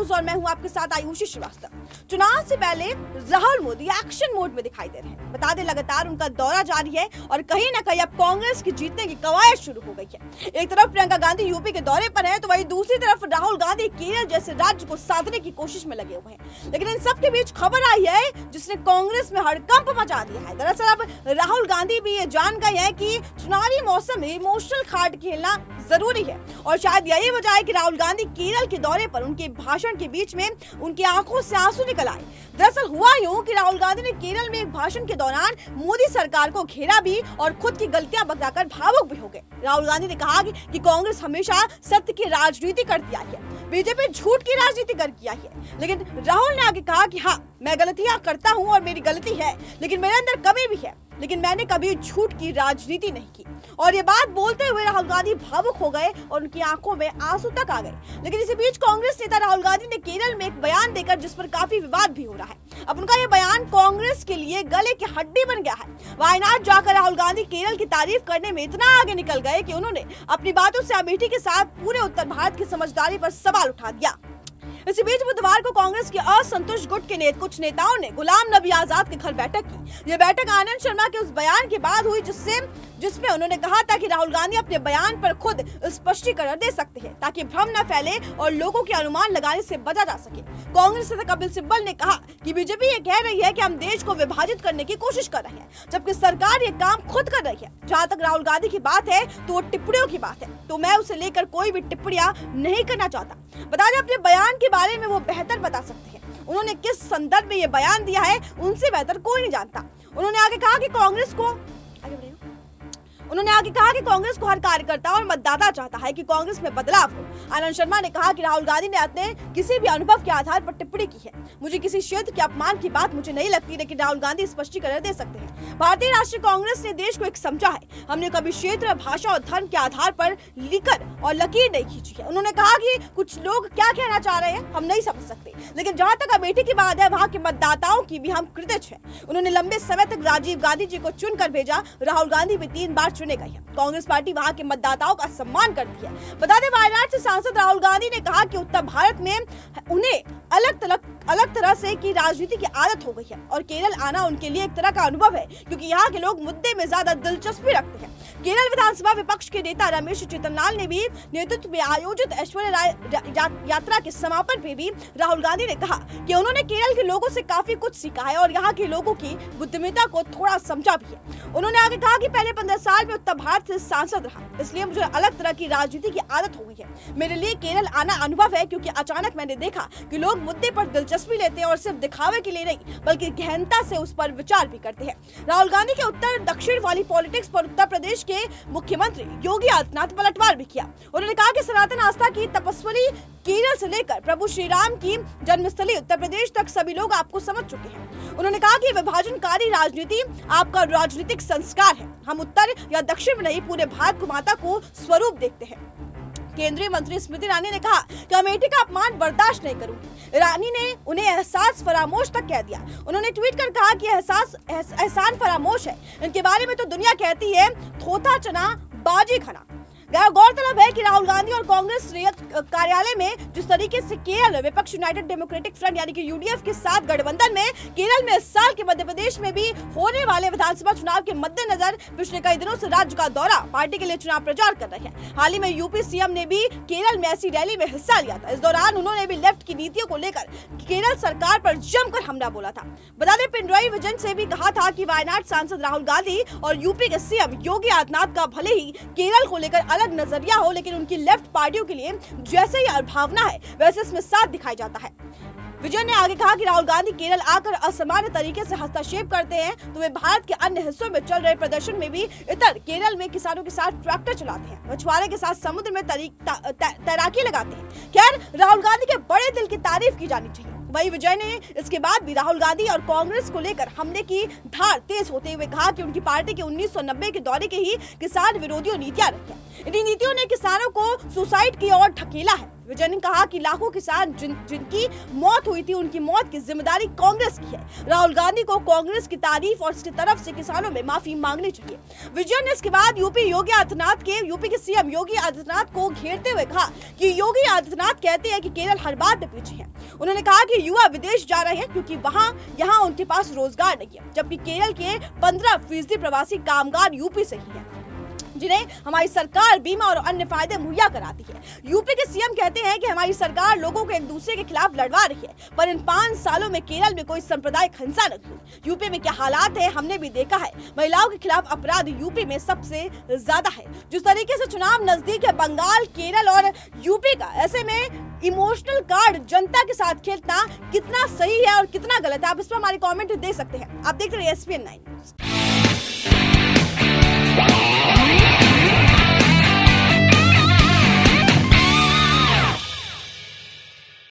News और मैं हूं आपके साथ आयुषी श्रीवास्तव। चुनाव से पहले राहुल मोदी एक्शन मोड में दिखाई दे रहे हैं। बता दें, लगातार उनका दौरा जारी है और कहीं ना कहीं अब कांग्रेस की जीतने की कवायद शुरू हो गई है। एक तरफ प्रियंका गांधी यूपी के दौरे पर है, तो वहीं दूसरी तरफ राहुल गांधी केरल जैसे राज्य को साधने की कोशिश में लगे हुए हैं। लेकिन इन सब के बीच खबर आई है जिसने कांग्रेस में हड़कंप मचा दिया है। दरअसल अब राहुल गांधी भी ये जान गए हैं कि चुनावी मौसम में इमोशनल कार्ड खेलना जरूरी है और शायद यही वजह है कि राहुल गांधी केरल के दौरे पर उनके भाषण के बीच में उनकी आंखों से आंसू निकल आए। दरअसल हुआ यूं कि राहुल गांधी ने केरल में एक भाषण के दौरान मोदी सरकार को घेरा भी और खुद की गलतियां बताकर भावुक भी हो गए। राहुल गांधी ने कहा कि कांग्रेस हमेशा सत्य की राजनीति करती आई है, बीजेपी झूठ की राजनीति करती आई है। लेकिन राहुल ने आगे कहा कि हाँ, मैं गलतियां करता हूं और मेरी गलती है, लेकिन मेरे अंदर कमी भी है, लेकिन मैंने कभी झूठ की राजनीति नहीं की। और ये बात बोलते हुए राहुल गांधी भावुक हो गए और उनकी आंखों में आंसू तक आ गए। लेकिन इसी बीच कांग्रेस नेता राहुल गांधी ने केरल में एक बयान देकर जिस पर काफी विवाद भी हो रहा है। अब उनका ये बयान कांग्रेस के लिए गले की हड्डी बन गया है। वायनाड जाकर राहुल गांधी केरल की तारीफ करने में इतना आगे निकल गए कि उन्होंने अपनी बातों से अमेठी के साथ पूरे उत्तर भारत की समझदारी पर सवाल उठा दिया। इसी बीच बुधवार को कांग्रेस के असंतुष्ट गुट के कुछ नेताओं ने गुलाम नबी आजाद के घर बैठक की। यह बैठक आनंद शर्मा के उस बयान के बाद हुई जिसमें उन्होंने कहा था कि राहुल गांधी अपने बयान पर खुद स्पष्टीकरण दे सकते हैं ताकि भ्रम न फैले और लोगों के अनुमान लगाने से बचा जा सके। कांग्रेस नेता कपिल सिब्बल ने कहा कि बीजेपी ये कह रही है कि हम देश को विभाजित करने की कोशिश कर रहे हैं, जबकि सरकार ये काम खुद कर रही है। जहाँ तक राहुल गांधी की बात है तो वो टिप्पणियों की बात है, तो मैं उसे लेकर कोई भी टिप्पणियां नहीं करना चाहता। बता दें, अपने बयान के बारे में वो बेहतर बता सकते हैं। उन्होंने किस संदर्भ में ये बयान दिया है उनसे बेहतर कोई नहीं जानता। उन्होंने आगे कहा कि कांग्रेस को हर कार्यकर्ता और मतदाता चाहता है कि कांग्रेस में बदलाव हो। आनंद शर्मा ने कहा कि राहुल गांधी ने अपने किसी भी अनुभव के आधार पर टिप्पणी की है। मुझे किसी क्षेत्र के अपमान की बात मुझे नहीं लगती, लेकिन राहुल गांधी स्पष्टीकरण दे सकते हैं। भारतीय राष्ट्रीय कांग्रेस ने देश को एक समझा है। हमने कभी क्षेत्र, भाषा और धर्म के आधार पर लिकर और लकीर नहीं खींची है। उन्होंने कहा कि कुछ लोग क्या कहना चाह रहे हैं हम नहीं समझ सकते, लेकिन जहाँ तक अमेठी की बात है वहाँ के मतदाताओं की भी हम कृतज्ञ हैं। उन्होंने लंबे समय तक राजीव गांधी जी को चुनकर भेजा। राहुल गांधी भी 3 बार चुने गए हैं। कांग्रेस पार्टी वहां के मतदाताओं का सम्मान करती है। बता दें, वायनाड से सांसद राहुल गांधी ने कहा कि उत्तर भारत में उन्हें अलग तरह से की राजनीति की आदत हो गई है और केरल आना उनके लिए एक तरह का अनुभव है, क्योंकि यहाँ के लोग मुद्दे में ज्यादा दिलचस्पी रखते हैं। केरल विधानसभा विपक्ष के नेता रमेश चितनलाल ने भी नेतृत्व में आयोजित ऐश्वर्या राय यात्रा के समापन पे भी राहुल गांधी ने कहा कि उन्होंने केरल के लोगों से काफी कुछ सीखा है और यहाँ के लोगों की बुद्धिमत्ता को थोड़ा समझा भी है। उन्होंने आगे कहा कि पहले 15 साल में उत्तर भारत से सांसद रहा, इसलिए मुझे अलग तरह की राजनीति की आदत हो गई है। मेरे लिए केरल आना अनुभव है, क्योंकि अचानक मैंने देखा कि लोग मुद्दे पर दिलचस्पी लेते हैं और सिर्फ दिखावे के लिए नहीं बल्कि गहनता से उस पर विचार भी करते हैं। राहुल गांधी के उत्तर दक्षिण वाली पॉलिटिक्स पर उत्तर प्रदेश के मुख्यमंत्री योगी आदित्यनाथ पलटवार भी किया। उन्होंने कहा कि सनातन आस्था की तपस्वी केरल से लेकर प्रभु श्री राम की जन्मस्थली उत्तर प्रदेश तक सभी लोग आपको समझ चुके हैं। उन्होंने कहा कि विभाजनकारी राजनीति आपका राजनीतिक संस्कार है। हम उत्तर या दक्षिण में नहीं, पूरे भारत को माता को स्वरूप देखते हैं। केंद्रीय मंत्री स्मृति ईरानी ने कहा कि अमेठी का अपमान बर्दाश्त नहीं करूंगी। ईरानी ने उन्हें एहसास फरामोश तक कह दिया। उन्होंने ट्वीट कर कहा कि एहसान फरामोश है, इनके बारे में तो दुनिया कहती है थोथा चना बाजी खाना। गौरतलब है कि राहुल गांधी और कांग्रेस कार्यालय में जिस तरीके से केरल विपक्ष यूनाइटेड डेमोक्रेटिक फ्रंट यानी कि यूडीएफ के साथ गठबंधन में केरल में इस साल के मध्य प्रदेश में भी होने वाले विधानसभा चुनाव के मद्देनजर पिछले कई दिनों से राज्य का दौरा पार्टी के लिए चुनाव प्रचार कर रहे हैं। हाल ही में यूपी सीएम ने भी केरल में ऐसी रैली में हिस्सा लिया था। इस दौरान उन्होंने भी लेफ्ट की नीतियों को लेकर केरल सरकार पर जमकर हमला बोला था। बता दें, पिनराई विजयन से भी कहा था कि वायनाड सांसद राहुल गांधी और यूपी के सीएम योगी आदित्यनाथ का भले ही केरल को लेकर अलग नजरिया हो, लेकिन उनकी लेफ्ट पार्टियों के लिए जैसे ही भावना है वैसे इसमें साथ दिखाई जाता है। विजय ने आगे कहा कि राहुल गांधी केरल आकर असामान्य तरीके से हस्तक्षेप करते हैं तो वे भारत के अन्य हिस्सों में चल रहे प्रदर्शन में भी इतर केरल में किसानों के साथ ट्रैक्टर चलाते हैं, मछुआरे के साथ समुद्र में तैराकी लगाते हैं। खैर, राहुल गांधी के बड़े दिल की तारीफ की जानी चाहिए। वही विजय ने इसके बाद भी राहुल गांधी और कांग्रेस को लेकर हमले की धार तेज होते हुए कहा कि उनकी पार्टी के 1990 के दौरे के ही किसान विरोधी नीतियां रही हैं। इन नीतियों ने किसानों को सुसाइड की ओर ढकेला है। विजय ने कहा कि लाखों किसान जिनकी मौत हुई थी, उनकी मौत की जिम्मेदारी कांग्रेस की है। राहुल गांधी को कांग्रेस की तारीफ और उसकी तरफ से किसानों में माफी मांगनी चाहिए। विजय ने इसके बाद यूपी के सीएम योगी आदित्यनाथ को घेरते हुए कहा कि योगी आदित्यनाथ कहते हैं कि केरल हर बात में पीछे है। उन्होंने कहा कि युवा विदेश जा रहे हैं क्योंकि यहाँ उनके पास रोजगार नहीं है, जबकि केरल के 15% प्रवासी कामगार यूपी से ही है, जिन्हें हमारी सरकार बीमा और अन्य फायदे मुहैया कराती है। यूपी के सीएम कहते हैं कि हमारी सरकार लोगों को एक दूसरे के खिलाफ लड़वा रही है, पर इन 5 सालों में केरल में कोई सांप्रदायिक हिंसा नहीं हुई। यूपी में क्या हालात है हमने भी देखा है। महिलाओं के खिलाफ अपराध यूपी में सबसे ज्यादा है। जिस तरीके से चुनाव नजदीक है, बंगाल, केरल और यूपी का, ऐसे में इमोशनल कार्ड जनता के साथ खेलना कितना सही है और कितना गलत है, आप इस पर हमारी कॉमेंट दे सकते हैं। आप देखते रहिए SPN 9 न्यूज़।